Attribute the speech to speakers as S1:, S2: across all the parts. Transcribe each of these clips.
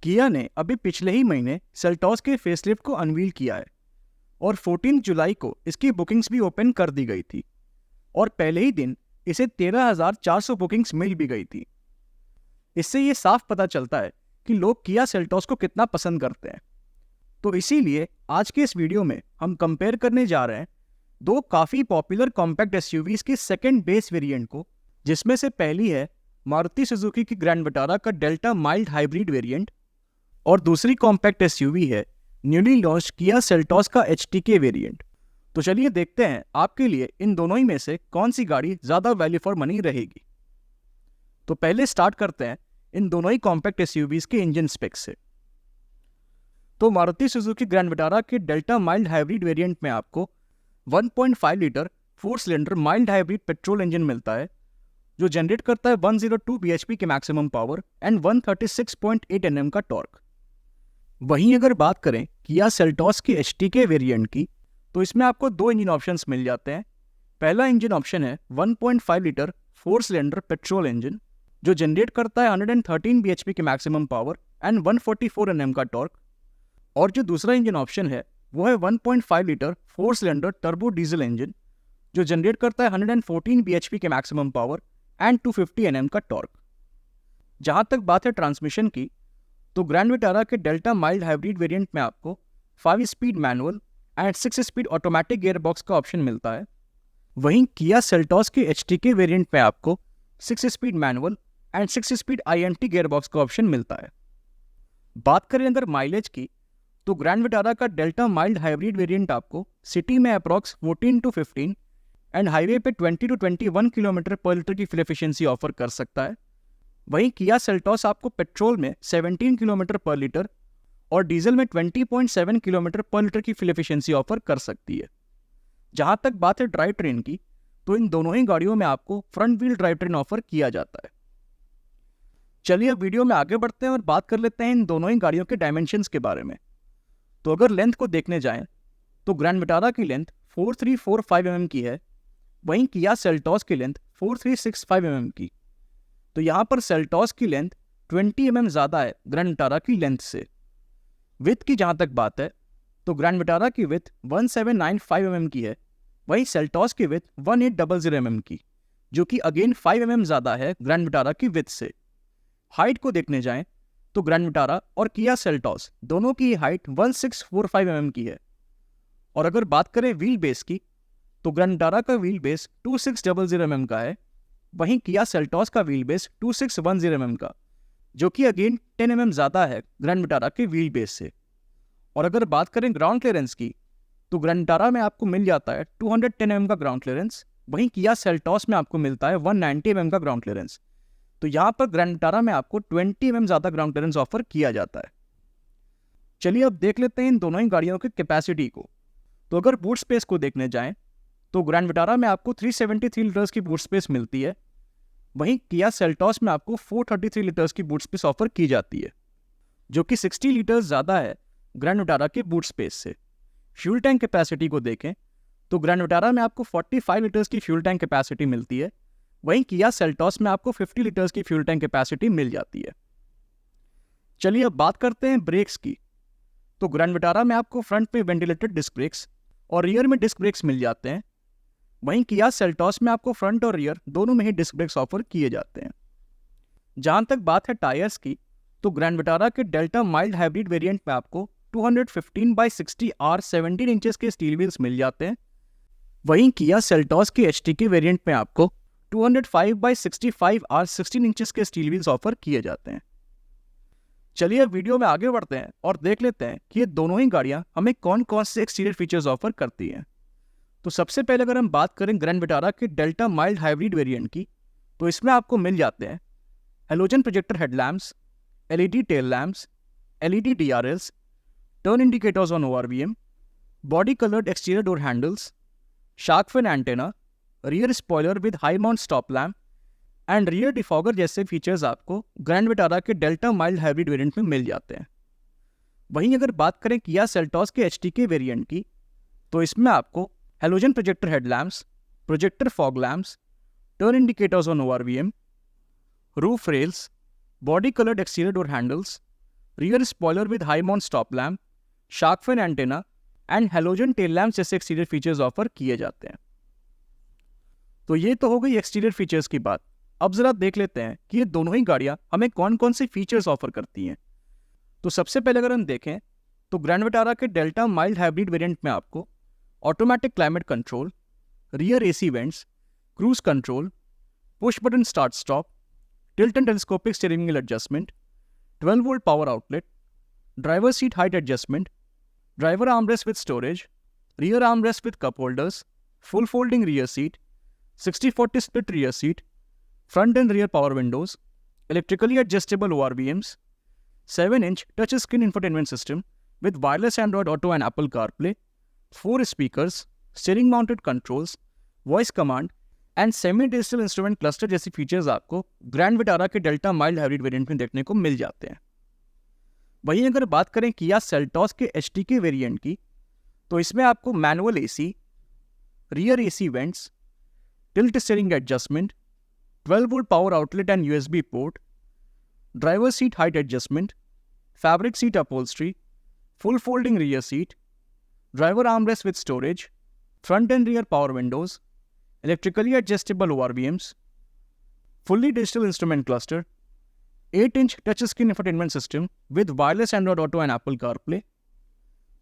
S1: किया ने अभी पिछले ही महीने सेल्टॉस के फेसलिफ्ट को अनवील किया है और 14 जुलाई को इसकी बुकिंग्स भी ओपन कर दी गई थी और पहले ही दिन इसे 13,400 बुकिंग्स मिल भी गई थी। इससे ये साफ पता चलता है कि लोग किया सेल्टॉस को कितना पसंद करते हैं। तो इसीलिए आज के इस वीडियो में हम कंपेयर करने जा रहे हैं दो काफ़ी पॉपुलर कॉम्पैक्ट एसयूवीज के सेकेंड बेस वेरिएंट को, जिसमें से पहली है मारुति सुजुकी की ग्रैंड विटारा का डेल्टा माइल्ड हाइब्रिड वेरिएंट और दूसरी कॉम्पैक्ट एसयूवी है न्यूली लॉन्च किया सेल्टॉस का एचटीके वेरिएंट। तो चलिए देखते हैं आपके लिए इन दोनों ही में से कौन सी गाड़ी ज़्यादा वैल्यू फॉर मनी रहेगी। तो पहले स्टार्ट करते हैं इन दोनों ही कॉम्पैक्ट एसयूवीज के इंजन स्पेक्स से। तो मारुति सुजुकी ग्रैंड विटारा के डेल्टा माइल्ड हाइब्रिड वेरिएंट में आपको 1.5 litre 4 cylinder mild hybrid petrol engine मिलता है जो जनरेट करता है 102 bhp के मैक्सिमम पावर एंड 136.8 Nm का टॉर्क। वहीं अगर बात करें किया सेल्टॉस के एचटीके वेरिएंट की, तो इसमें आपको दो इंजन ऑप्शंस मिल जाते हैं। पहला इंजन ऑप्शन है 1.5 लीटर 4 सिलेंडर पेट्रोल इंजन जो जनरेट करता है 113 bhp के मैक्सिमम पावर एंड 144 Nm का टॉर्क, और जो दूसरा इंजन ऑप्शन है वो है 1.5 litre 4 cylinder turbo diesel engine जो जनरेट करता है 114 bhp के मैक्सिमम पावर एंड 250 Nm का टॉर्क। जहां तक बात है ट्रांसमिशन की, तो ग्रैंड विटारा के डेल्टा माइल्ड हाइब्रिड वेरिएंट में आपको 5 speed manual and 6 speed automatic gear box का ऑप्शन मिलता है। वहीं किया सेल्टॉस के एचटीके वेरिएंट में आपको 6 speed manual and 6 speed INT gear box का ऑप्शन मिलता है। बात करें अगर माइलेज की, तो ग्रैंड विटारा का डेल्टा माइल्ड हाइब्रिड वेरिएंट आपको सिटी में अप्रॉक्स 14 to 15 एंड हाईवे पे 20 to 21 किलोमीटर पर लीटर की फ्यूल एफिशिएंसी ऑफर कर सकता है। वहीं किया सेल्टॉस आपको पेट्रोल में 17 किलोमीटर पर लीटर और डीजल में 20.7 किलोमीटर पर लीटर की फ्यूल एफिशिएंसी ऑफर कर सकती है। जहां तक बात है ड्राइव ट्रेन की, तो इन दोनों ही गाड़ियों में आपको front wheel drive train offer किया जाता है। चलिए अब वीडियो में आगे बढ़ते हैं और बात कर लेते हैं इन दोनों ही गाड़ियों के डायमेंशंस के बारे में। तो अगर लेंथ को देखने जाएं तो ग्रैंड विटारा की लेंथ 4345 mm की है, वहीं किया सेल्टॉस की लेंथ 4365 mm की। तो यहाँ पर सेल्टॉस की लेंथ 20 mm ज़्यादा है ग्रैंड विटारा की लेंथ से। विथ की जहाँ तक बात है तो ग्रैंड विटारा की विथ 1795 mm की है, वहीं सेल्टॉस की विथ 1800 mm की, जो कि अगेन 5 mm ज़्यादा है ग्रैंड विटारा की विथ से। हाइट को देखने जाएं तो ग्रैंड विटारा और किया सेल्टॉस दोनों की हाइट 1645 mm की है। और अगर बात करें व्हील बेस की, तो ग्रैंड विटारा का व्हील बेस 2600 mm का है, वहीं किया सेल्टॉस का व्हील बेस 2610 mm का, जो कि अगेन 10 mm ज़्यादा है ग्रैंड विटारा के व्हील बेस से। और अगर बात करें ग्राउंड क्लियरेंस की, तो ग्रैंड विटारा में आपको मिल जाता है 210 mm का ग्राउंड क्लियरेंस, वहीं किया सेल्टॉस में आपको मिलता है 190 mm का ग्राउंड क्लियरेंस। तो यहाँ पर ग्रैंड विटारा में आपको 20 mm ज़्यादा ग्राउंड क्लियरेंस ऑफर किया जाता है। चलिए अब देख लेते हैं इन दोनों ही गाड़ियों की कैपेसिटी को। तो अगर बूट स्पेस को देखने जाएं तो ग्रैंड विटारा में आपको 373 लीटर्स की बूट स्पेस मिलती है, वहीं किया सेल्टॉस में आपको 433 लीटर्स की बूट स्पेस ऑफर की जाती है, जो कि 60 लीटर्स ज़्यादा है ग्रैंड विटारा के बूट स्पेस से। फ्यूल टैंक कैपेसिटी को देखें तो ग्रैंड विटारा में आपको 45 लीटर्स की फ्यूल टैंक कैपेसिटी मिलती है, वहीं किया सेल्टॉस में आपको 50 लीटर्स की फ्यूल टैंक कैपेसिटी मिल जाती है। चलिए अब बात करते हैं ब्रेक्स की। तो ग्रैंड विटारा में आपको फ्रंट में वेंटिलेटेड डिस्क ब्रेक्स और रियर में डिस्क ब्रेक्स मिल जाते हैं, वहीं किया सेल्टॉस में आपको फ्रंट और रियर दोनों में ही डिस्क ब्रेक्स ऑफर किए जाते हैं। जहां तक बात है टायर्स की, तो ग्रैंड विटारा के डेल्टा माइल्ड हाइब्रिड वेरिएंट में आपको 215/60 R 17 इंचेस के स्टील व्हील्स मिल जाते हैं, वहीं किया सेल्टॉस के एचटीके वेरिएंट में आपको 205/65 R 16 इंचेस के स्टील व्हील्स ऑफर किए जाते हैं। चलिए अब वीडियो में आगे बढ़ते हैं और देख लेते हैं कि ये दोनों ही गाड़ियां हमें कौन कौन से एक्सटीरियर फीचर्स ऑफर करती हैं। तो सबसे पहले अगर हम बात करें ग्रैंड विटारा के डेल्टा माइल्ड हाइब्रिड वेरिएंट की, तो इसमें आपको मिल जाते हैं halogen projector headlamps, LED tail lamps, LED DRLs, turn indicators on ORVM, body coloured exterior door handles, shark fin antenna, rear spoiler with high mount stop lamp and rear defogger जैसे features आपको Grand Vitara के delta mild hybrid variant में मिल जाते हैं। वहीं अगर बात करें किया सेल्टॉस के एचटीके वेरिएंट की, तो इसमें आपको halogen projector headlamps, projector fog lamps, turn indicators on ORVM, roof rails, body coloured exterior door handles, rear spoiler with high mount stop lamp, shark fin antenna and halogen tail lamp जैसे exterior features offer किए जाते हैं। तो ये तो हो गई exterior features की बात। अब जरा देख लेते हैं कि ये दोनों ही गाड़ियां हमें कौन कौन से फीचर्स ऑफर करती हैं। तो सबसे पहले अगर हम देखें तो ग्रैंड विटारा के डेल्टा माइल्ड हाइब्रिड वेरिएंट में आपको automatic climate control, rear AC vents, cruise control, push button start stop, tilt and telescopic steering wheel adjustment, 12 volt power outlet, driver seat height adjustment, driver armrest with storage, rear armrest with cup holders, full folding rear seat, 60-40 split rear seat, front and rear power windows, electrically adjustable ORVMs, 7-inch touchscreen infotainment system with wireless Android Auto and Apple CarPlay, 4 speakers, steering mounted controls, voice command and semi digital instrument cluster जैसी features आपको Grand Vitara के delta mild hybrid variant में देखने को मिल जाते हैं। वहीं अगर बात करें किया सेल्टॉस के HTK वेरिएंट की, तो इसमें आपको manual AC, rear AC vents, tilt steering adjustment, 12 volt power outlet and USB port, driver seat height adjustment, fabric seat upholstery, full folding rear seat, driver armrest with storage, front end rear power Windows, electrically adjustable ORVMs, fully digital instrument cluster, 8-inch touchscreen infotainment system with wireless Android Auto and Apple CarPlay,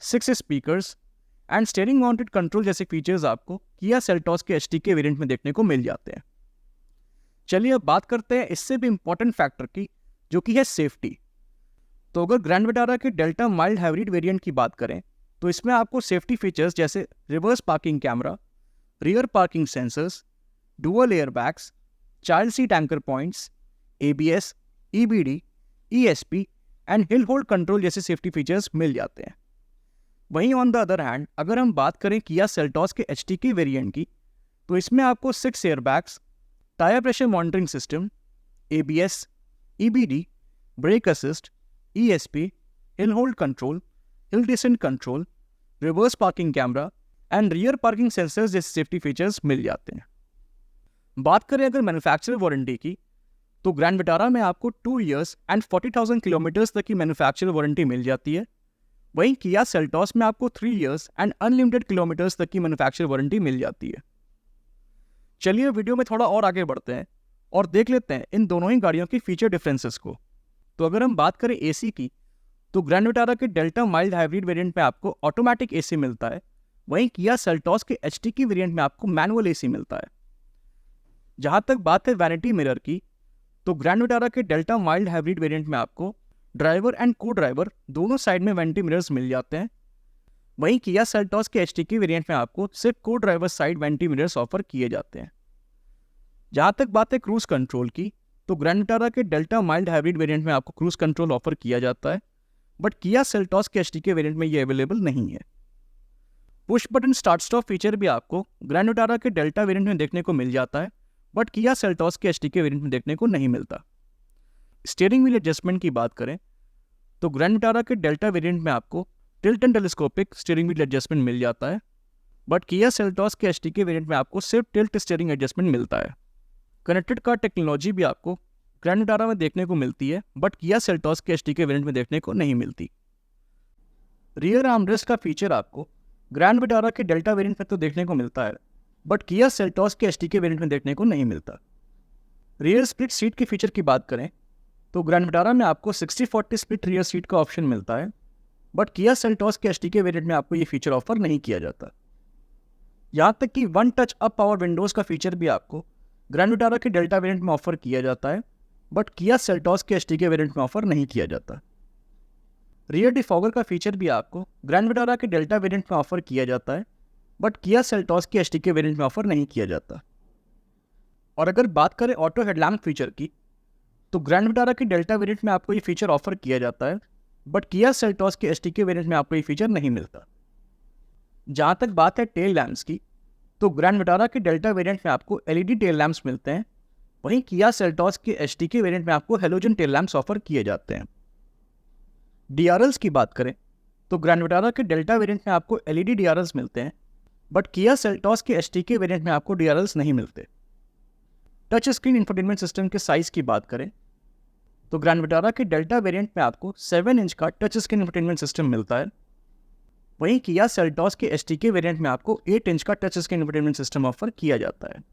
S1: 6 speakers and steering mounted control जैसे features आपको Kia Seltos के HTK variant में देखने को मिल जाते हैं। चलिए अब बात करते हैं इससे भी इंपॉर्टेंट फैक्टर की, जो कि है सेफ्टी। तो अगर ग्रैंड विटारा के डेल्टा माइल्ड हाइब्रिड वेरिएंट की बात करें तो इसमें आपको सेफ्टी फीचर्स जैसे reverse parking camera, rear parking sensors, dual airbags, child seat anchor points, ABS, EBD, ESP and hill hold control जैसे सेफ्टी फीचर्स मिल जाते हैं। वहीं ऑन द अदर हैंड अगर हम बात करें किया सेल्टॉस के HTK वेरिएंट की, तो इसमें आपको 6 airbags, tyre pressure monitoring system, ABS, EBD, brake assist, ESP, hill hold control, hill descent control, reverse parking camera and rear parking sensors जैसे सेफ्टी फीचर्स मिल जाते हैं। बात करें अगर मैन्युफैक्चरर वारंटी की, तो ग्रैंड विटारा में आपको 2 years एंड 40,000 किलोमीटर्स तक की मैन्युफैक्चरर वारंटी मिल जाती है। वहीं किया सेल्टॉस में आपको 3 years एंड अनलिमिटेड किलोमीटर्स तक की मैन्युफैक्चरर वारंटी मिल जाती है। चलिए वीडियो में थोड़ा और आगे बढ़ते हैं और देख लेते हैं इन दोनों ही गाड़ियों की फीचर डिफरेंसेस को। तो अगर हम बात करें AC की, तो ग्रैंड विटारा के डेल्टा माइल्ड हाइब्रिड वेरिएंट में आपको ऑटोमेटिक AC मिलता है, वहीं किया सेल्टॉस के HTK वेरिएंट में आपको मैनुअल AC मिलता है। जहां तक बात है वैनिटी मिरर की, तो ग्रैंड विटारा के डेल्टा माइल्ड हाइब्रिड वेरिएंट में आपको ड्राइवर एंड को ड्राइवर दोनों साइड में वैनिटी मिरर्स मिल जाते हैं। वहीं किया सेल्टॉस के HTK वेरिएंट में आपको सिर्फ को driver side vanity mirrors offer किए जाते हैं। जहां तक बात है क्रूज कंट्रोल की, तो ग्रैंड विटारा के डेल्टा माइल्ड हाइब्रिड वेरिएंट में आपको क्रूज कंट्रोल ऑफर किया जाता है, बट किया सेल्टॉस के HTK वेरिएंट में ये अवेलेबल नहीं है। Push button start stop feature भी आपको ग्रैंड विटारा के डेल्टा वेरिएंट में देखने को मिल जाता है, बट किया सेल्टॉस के HTK वेरिएंट में देखने को नहीं मिलता। स्टीयरिंग व्हील एडजस्टमेंट की बात करें तो ग्रैंड विटारा के डेल्टा वेरिएंट में आपको tilt and telescopic steering wheel adjustment मिल जाता है, बट किया सेल्टॉस के HTK वेरिएंट में आपको सिर्फ टिल्ट स्टीयरिंग एडजस्टमेंट मिलता है। कनेक्टेड कार टेक्नोलॉजी भी आपको ग्रैंड विटारा में देखने को मिलती है, बट किया सेल्टॉस के HTK वेरिएंट में देखने को नहीं मिलती। रियर आर्मरेस्ट का फीचर आपको ग्रैंड विटारा के डेल्टा वेरिएंट में तो देखने को मिलता है, बट किया सेल्टॉस के HTK वेरिएंट में देखने को नहीं मिलता। रियर स्प्लिट सीट के फीचर की बात करें तो ग्रैंड विटारा में आपको 60-40 स्प्लिट रियर सीट का ऑप्शन मिलता है, बट किया सेल्टॉस के HTK वेरिएंट में आपको ये फीचर ऑफर नहीं किया जाता। यहाँ तक कि 1 टच अप पावर विंडोज का फीचर भी आपको ग्रैंड विटारा के डेल्टा वेरिएंट में ऑफर किया जाता है, बट किया सेल्टॉस के HTK वेरिएंट में ऑफर नहीं किया जाता। रियर डिफॉगर का फीचर भी आपको ग्रैंड विटारा के डेल्टा वेरिएंट में ऑफर किया जाता है, बट किया सेल्टॉस के HTK वेरिएंट में ऑफर नहीं किया जाता। और अगर बात करें ऑटो हेडलैम्प फीचर की, तो ग्रैंड विटारा के डेल्टा वेरिएंट में आपको ये फीचर ऑफर किया जाता है, बट किया सेल्टॉस के HTK वेरिएंट में आपको ये फीचर नहीं मिलता। जहाँ तक बात है टेल लैम्प्स की, तो ग्रैंड विटारा के डेल्टा वेरिएंट में आपको LED टेल लैम्प्स मिलते हैं, वहीं किया सेल्टॉस के HTK वेरिएंट में आपको हेलोजन टेल लैम्प्स ऑफर किए जाते हैं। DRLs की बात करें तो ग्रैंड विटारा के डेल्टा वेरिएंट में आपको LED DRLs मिलते हैं, बट किया सेल्टॉस के HTK वेरिएंट में आपको DRLs नहीं मिलते। टच स्क्रीन इंफोटेनमेंट सिस्टम के साइज की बात करें तो ग्रैंड विटारा के डेल्टा वेरिएंट में आपको 7 इंच का टच स्क्रीन इंफोटेनमेंट सिस्टम मिलता है। वहीं किया सेल्टॉस के एसटीके वेरिएंट में आपको 8 इंच का touch screen infotainment system offer किया जाता है।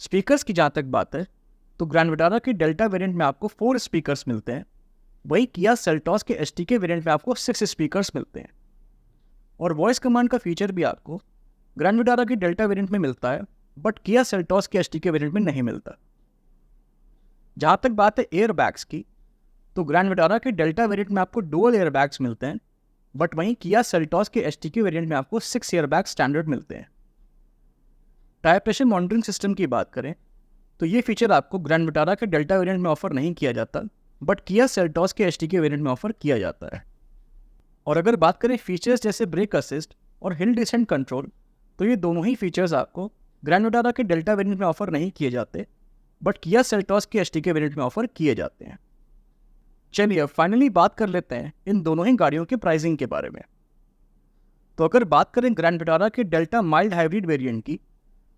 S1: स्पीकर्स की जहाँ तक बात है तो ग्रैंड विटारा के डेल्टा वेरिएंट में आपको 4 स्पीकर्स मिलते हैं। वहीं किया सेल्टॉस के एसटीके वेरिएंट में आपको 6 स्पीकर्स मिलते हैं। और वॉइस कमांड का फीचर भी आपको ग्रैंड विटारा के डेल्टा वेरिएंट में मिलता है, बट किया सेल्टॉस के एसटीके वेरिएंट में नहीं मिलता। जहाँ तक बात है एयर बैग्स की, तो ग्रैंड विटारा के डेल्टा वेरिएंट में आपको डुअल एयर बैग्स मिलते हैं, बट वहीं किया सेल्टॉस के एसटीके वेरिएंट में आपको 6 एयर बैग स्टैंडर्ड मिलते हैं। टायर प्रेशर मॉनिटरिंग सिस्टम की बात करें तो ये फीचर आपको ग्रैंड विटारा के डेल्टा वेरिएंट में ऑफर नहीं किया जाता, बट किया सेल्टॉस के एसटीके वेरिएंट में ऑफर किया जाता है। और अगर बात करें फीचर्स जैसे ब्रेक असिस्ट और हिल डिसेंट कंट्रोल, तो ये दोनों ही फीचर्स आपको ग्रैंड विटारा के डेल्टा वेरिएंट में ऑफर नहीं किए जाते, बट किया सेल्टॉस के एसटीके वेरिएंट में ऑफर किए जाते हैं। चलिए अब फाइनली बात कर लेते हैं इन दोनों ही गाड़ियों के प्राइसिंग के बारे में। तो अगर बात करें ग्रैंड विटारा के डेल्टा माइल्ड हाइब्रिड वेरिएंट की,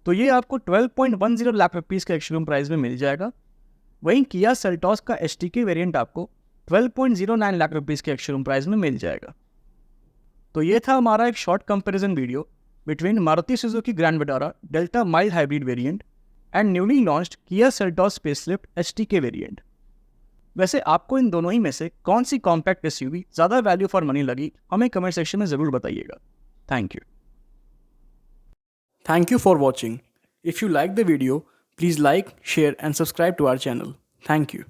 S1: तो ये आपको 12.10 लाख रुपीज़ के एक्स-शोरूम प्राइस में मिल जाएगा। वहीं किया सेल्टॉस का एसटीके वेरिएंट आपको 12.09 लाख रुपीज़ के एक्स-शोरूम प्राइस में मिल जाएगा। तो ये था हमारा एक short comparison video between Maruti Suzuki Grand Vitara Delta mild hybrid variant and newly launched Kia Seltos facelift STK variant. वैसे आपको इन दोनों ही में से कौन सी कॉम्पैक्ट एसयूवी ज़्यादा वैल्यू फॉर मनी लगी, हमें कमेंट सेक्शन में ज़रूर बताइएगा। Thank you. Thank you for watching. If you like the video, please like, share and subscribe to our channel. Thank you.